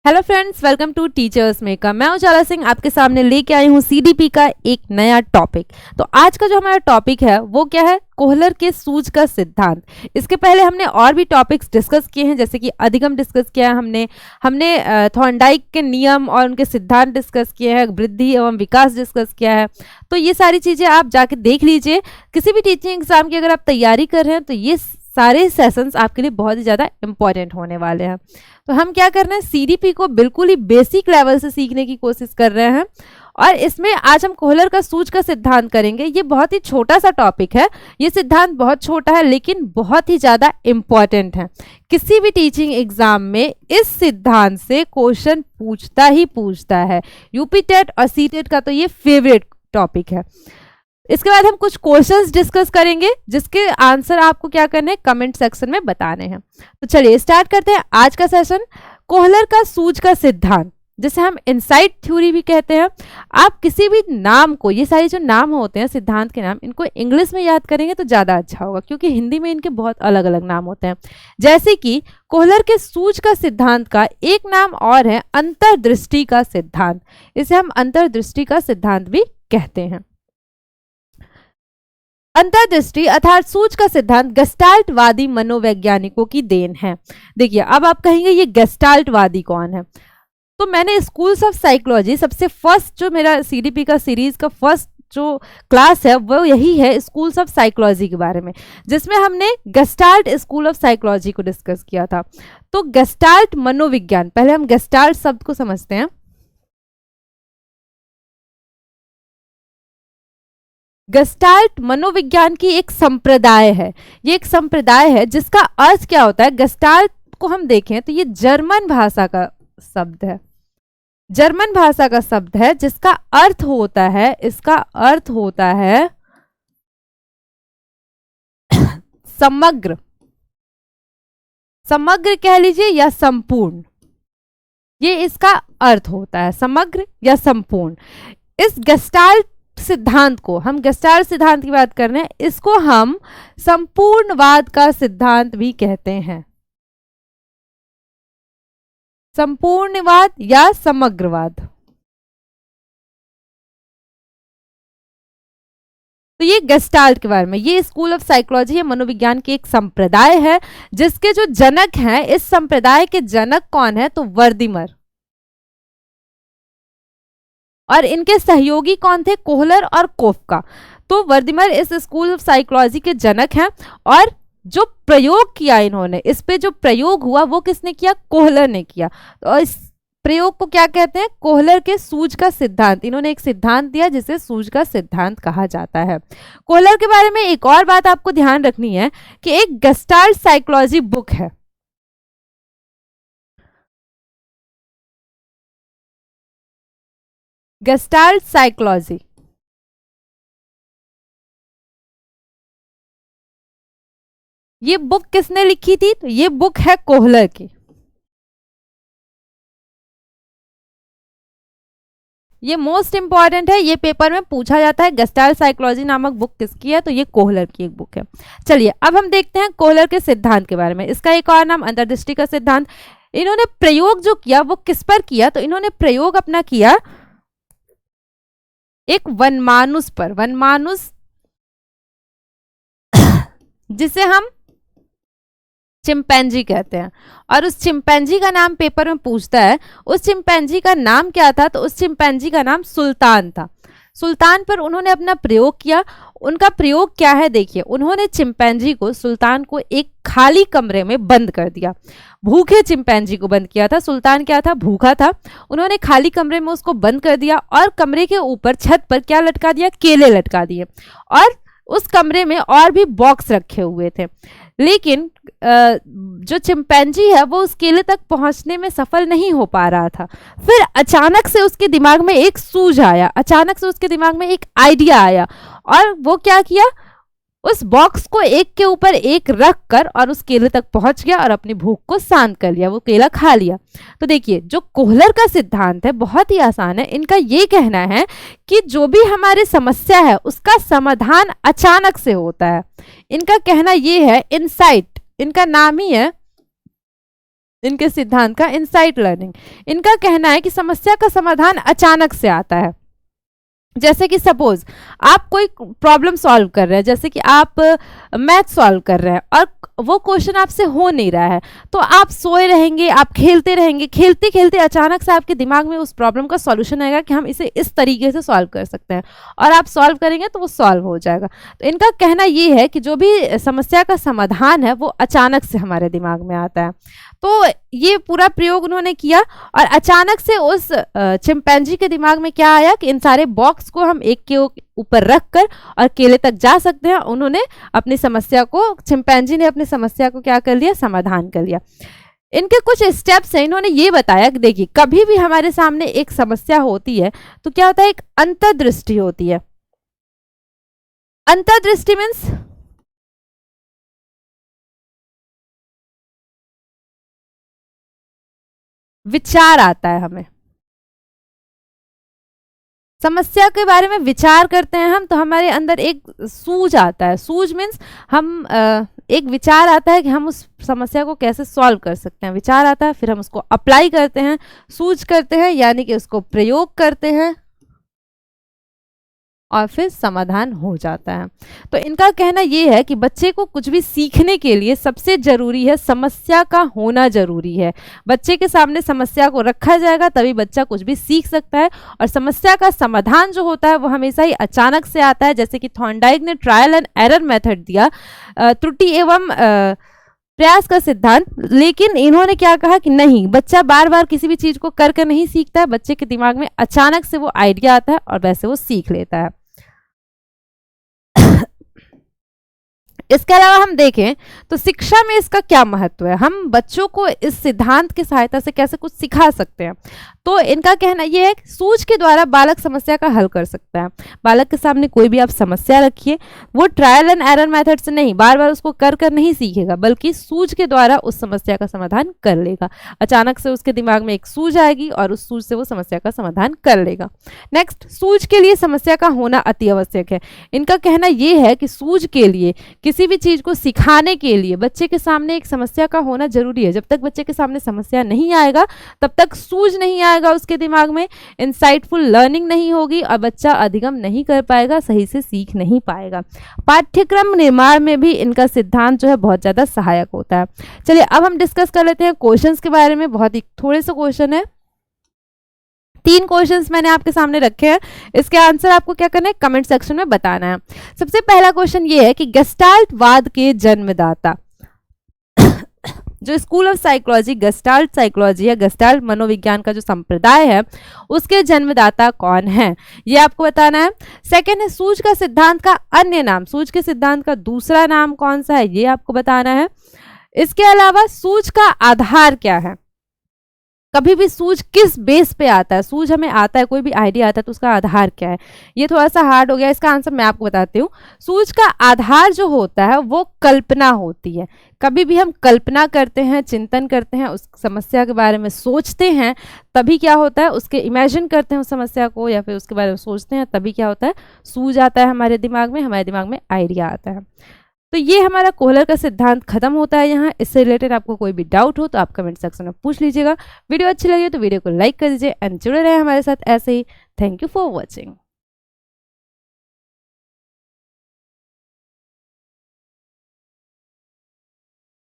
Hello friends, welcome to teachers maker. मैं उजाला सिंह आपके सामने लेके आई हूँ सीडीपी का एक नया टॉपिक। तो आज का जो हमारा टॉपिक है वो क्या है? कोहलर के सूझ का सिद्धांत। इसके पहले हमने और भी टॉपिक्स डिस्कस किए हैं, जैसे कि अधिगम डिस्कस किया है हमने थॉर्नडाइक के नियम और उनके सिद्धांत डिस्कस किए हैं, वृद्धि एवं विकास डिस्कस किया है। तो ये सारी चीज़ें आप जाके देख लीजिए। किसी भी टीचिंग एग्जाम की अगर आप तैयारी कर रहे हैं तो ये सारे सेशंस आपके लिए बहुत ही ज़्यादा इंपॉर्टेंट होने वाले हैं। तो हम क्या कर रहे हैं, सीडीपी को बिल्कुल ही बेसिक लेवल से सीखने की कोशिश कर रहे हैं और इसमें आज हम कोहलर का सूझ का सिद्धांत करेंगे। ये बहुत ही छोटा सा टॉपिक है, ये सिद्धांत बहुत छोटा है लेकिन बहुत ही ज़्यादा इम्पॉर्टेंट है। किसी भी टीचिंग एग्जाम में इस सिद्धांत से क्वेश्चन पूछता ही पूछता है। यूपी टेट और सी टेट का तो ये फेवरेट टॉपिक है। इसके बाद हम कुछ क्वेश्चंस डिस्कस करेंगे जिसके आंसर आपको क्या करने हैं, कमेंट सेक्शन में बताने हैं। तो चलिए स्टार्ट करते हैं आज का सेशन। कोहलर का सूझ का सिद्धांत, जिसे हम इनसाइट थ्योरी भी कहते हैं। आप किसी भी नाम को, ये सारे जो नाम होते हैं सिद्धांत के नाम, इनको इंग्लिश में याद करेंगे तो ज़्यादा अच्छा होगा, क्योंकि हिंदी में इनके बहुत अलग अलग नाम होते हैं। जैसे कि कोहलर के सूझ का सिद्धांत का एक नाम और है अंतर्दृष्टि का सिद्धांत। इसे हम अंतर्दृष्टि का सिद्धांत भी कहते हैं। अंतर्दृष्टि अर्थात सूझ का सिद्धांत गेस्टाल्टवादी मनोवैज्ञानिकों की देन है। देखिए, अब आप कहेंगे ये गेस्टाल्टवादी कौन है? तो मैंने स्कूल्स ऑफ साइकोलॉजी, सबसे फर्स्ट जो मेरा सीडीपी का सीरीज का फर्स्ट जो क्लास है वो यही है, स्कूल्स ऑफ साइकोलॉजी के बारे में, जिसमें हमने गेस्टाल्ट स्कूल ऑफ साइकोलॉजी को डिस्कस किया था। तो गेस्टाल्ट मनोविज्ञान, पहले हम गेस्टाल्ट शब्द को समझते हैं। गेस्टाल्ट मनोविज्ञान की एक संप्रदाय है। ये एक संप्रदाय है जिसका अर्थ क्या होता है? गेस्टाल्ट को हम देखें तो ये जर्मन भाषा का शब्द है। जर्मन भाषा का शब्द है जिसका अर्थ होता है, इसका अर्थ होता है समग्र, समग्र कह लीजिए या संपूर्ण। ये इसका अर्थ होता है, समग्र या संपूर्ण। इस गेस्टाल्ट सिद्धांत को, हम गेस्टाल्ट सिद्धांत की बात कर रहे हैं, इसको हम संपूर्णवाद का सिद्धांत भी कहते हैं। संपूर्णवाद या समग्रवाद। तो ये गेस्टाल्ट के बारे में, ये स्कूल ऑफ साइकोलॉजी या मनोविज्ञान की एक संप्रदाय है जिसके जो जनक हैं, इस संप्रदाय के जनक कौन है? तो वर्दिमर। और इनके सहयोगी कौन थे? कोहलर और कोफका। तो वर्दिमर इस स्कूल ऑफ साइकोलॉजी के जनक हैं और जो प्रयोग किया इन्होंने, इस पे जो प्रयोग हुआ वो किसने किया? कोहलर ने किया। तो इस प्रयोग को क्या कहते हैं? कोहलर के सूझ का सिद्धांत। इन्होंने एक सिद्धांत दिया जिसे सूझ का सिद्धांत कहा जाता है। कोहलर के बारे में एक और बात आपको ध्यान रखनी है कि एक गेस्टाल्ट साइकोलॉजी बुक है। गेस्टाल्ट साइकोलॉजी, ये बुक किसने लिखी थी? तो ये बुक है कोहलर की। ये मोस्ट इंपॉर्टेंट है, ये पेपर में पूछा जाता है। गेस्टाल्ट साइकोलॉजी नामक बुक किसकी है? तो ये कोहलर की एक बुक है। चलिए अब हम देखते हैं कोहलर के सिद्धांत के बारे में। इसका एक और नाम अंतर्दृष्टि का सिद्धांत। इन्होंने प्रयोग जो किया वो किस पर किया? तो इन्होंने प्रयोग अपना किया एक वनमानुष पर। वनमानुष जिसे हम चिंपैंजी कहते हैं, और उस चिंपैंजी का नाम पेपर में पूछता है। उस चिंपैंजी का नाम क्या था? तो उस चिंपैंजी का नाम सुल्तान था। सुल्तान पर उन्होंने अपना प्रयोग किया। उनका प्रयोग क्या है? देखिए, उन्होंने चिंपैंजी को, सुल्तान को एक खाली कमरे में बंद कर दिया। भूखे चिंपैंजी को बंद किया था। सुल्तान क्या था? भूखा था। उन्होंने खाली कमरे में उसको बंद कर दिया और कमरे के ऊपर छत पर क्या लटका दिया? केले लटका दिए। और उस कमरे में और भी बॉक्स रखे हुए थे, लेकिन जो चिंपैंजी है वो उस केले तक पहुंचने में सफल नहीं हो पा रहा था। फिर अचानक से उसके दिमाग में एक सूझ आया, अचानक से उसके दिमाग में एक आइडिया आया, और वो क्या किया? उस बॉक्स को एक के ऊपर एक रख कर और उस केले तक पहुंच गया और अपनी भूख को शांत कर लिया, वो केला खा लिया। तो देखिए, जो कोहलर का सिद्धांत है बहुत ही आसान है। इनका ये कहना है कि जो भी हमारी समस्या है उसका समाधान अचानक से होता है। इनका कहना ये है, इनसाइट, इनका नाम ही है इनके सिद्धांत का इनसाइट लर्निंग। इनका कहना है कि समस्या का समाधान अचानक से आता है। जैसे कि सपोज आप कोई प्रॉब्लम सॉल्व कर रहे हैं, जैसे कि आप मैथ सॉल्व कर रहे हैं और वो क्वेश्चन आपसे हो नहीं रहा है, तो आप सोए रहेंगे, आप खेलते रहेंगे, खेलते खेलते अचानक से आपके दिमाग में उस प्रॉब्लम का सॉल्यूशन आएगा कि हम इसे इस तरीके से सॉल्व कर सकते हैं, और आप सॉल्व करेंगे तो वो सॉल्व हो जाएगा। तो इनका कहना ये है कि जो भी समस्या का समाधान है वो अचानक से हमारे दिमाग में आता है। तो ये पूरा प्रयोग उन्होंने किया और अचानक से उस चिंपैंजी के दिमाग में क्या आया कि इन सारे बॉक्स को हम एक के ऊपर रख कर और केले तक जा सकते हैं। उन्होंने अपनी समस्या को, चिंपैंजी ने अपनी समस्या को क्या कर लिया, समाधान कर लिया। इनके कुछ स्टेप्स हैं। इन्होंने ये बताया कि देखिए, कभी भी हमारे सामने एक समस्या होती है तो क्या होता है, एक अंतर्दृष्टि होती है। अंतर्दृष्टि मीन्स विचार आता है, हमें समस्या के बारे में विचार करते हैं हम, तो हमारे अंदर एक सूझ आता है। सूझ मीन्स हम एक विचार आता है कि हम उस समस्या को कैसे सॉल्व कर सकते हैं। विचार आता है, फिर हम उसको अप्लाई करते हैं, सूझ करते हैं, यानी कि उसको प्रयोग करते हैं और फिर समाधान हो जाता है। तो इनका कहना यह है कि बच्चे को कुछ भी सीखने के लिए सबसे जरूरी है समस्या का होना जरूरी है। बच्चे के सामने समस्या को रखा जाएगा तभी बच्चा कुछ भी सीख सकता है, और समस्या का समाधान जो होता है वो हमेशा ही अचानक से आता है। जैसे कि थॉर्नडाइक ने ट्रायल एंड एरर मेथड दिया, त्रुटि एवं प्रयास का सिद्धांत, लेकिन इन्होंने क्या कहा कि नहीं, बच्चा बार बार किसी भी चीज को कर कर नहीं सीखता है, बच्चे के दिमाग में अचानक से वो आइडिया आता है और वैसे वो सीख लेता है। इसके अलावा हम देखें तो शिक्षा में इसका क्या महत्व है, हम बच्चों को इस सिद्धांत की सहायता से कैसे कुछ सिखा सकते हैं। तो इनका कहना यह है कि सूझ के द्वारा बालक समस्या का हल कर सकता है। बालक के सामने कोई भी आप समस्या रखिए, वो ट्रायल एंड एरर मेथड से नहीं, बार बार उसको कर कर नहीं सीखेगा, बल्कि सूझ के द्वारा उस समस्या का समाधान कर लेगा। अचानक से उसके दिमाग में एक सूझ आएगी और उस सूझ से वो समस्या का समाधान कर लेगा। नेक्स्ट, सूझ के लिए समस्या का होना अति आवश्यक है। इनका कहना यह है कि सूझ के लिए, किसी भी चीज को सिखाने के लिए बच्चे के सामने एक समस्या का होना जरूरी है। जब तक बच्चे के सामने समस्या नहीं आएगा तब तक सूझ नहीं आएगा उसके दिमाग में, इंसाइटफुल लर्निंग नहीं होगी और बच्चा अधिगम नहीं कर पाएगा, सही से सीख नहीं पाएगा। पाठ्यक्रम निर्माण में भी इनका सिद्धांत जो है बहुत ज्यादा सहायक होता है। चलिए अब हम डिस्कस कर लेते हैं क्वेश्चंस के बारे में। बहुत ही थोड़े से क्वेश्चन है, 3 क्वेश्चंस मैंने आपके सामने रखे हैं। इसके आंसर आपको क्या करना है, कमेंट सेक्शन में बताना है। सबसे पहला क्वेश्चन ये है कि गेस्टाल्टवाद के जन्मदाता, जो school of psychology, gestalt psychology या गेस्टाल्ट मनोविज्ञान का जो संप्रदाय है, उसके जन्मदाता कौन है, ये आपको बताना है। सेकंड है सूझ का सिद्धांत का अन्य नाम, सूझ के सिद्धांत का दूसरा नाम कौन सा है, ये आपको बताना है। इसके अलावा सूझ का आधार क्या है, कभी भी सूझ किस बेस पे आता है, सूझ हमें आता है, कोई भी आइडिया आता है तो उसका आधार क्या है। ये थोड़ा सा हार्ड हो गया, इसका आंसर मैं आपको बताती हूँ। सूझ का आधार जो होता है वो कल्पना होती है। कभी भी हम कल्पना करते हैं, चिंतन करते हैं, उस समस्या के बारे में सोचते हैं, तभी क्या होता है, उसके इमेजिन करते हैं उस समस्या को या फिर उसके बारे में सोचते हैं, तभी क्या होता है, सूझ आता है हमारे दिमाग में, हमारे दिमाग में आइडिया आता है। तो ये हमारा कोहलर का सिद्धांत खत्म होता है यहाँ। इससे रिलेटेड आपको कोई भी डाउट हो तो आप कमेंट सेक्शन में पूछ लीजिएगा। वीडियो अच्छी लगी तो वीडियो को लाइक कर दीजिए एंड जुड़े रहे हमारे साथ ऐसे ही। Thank you for watching.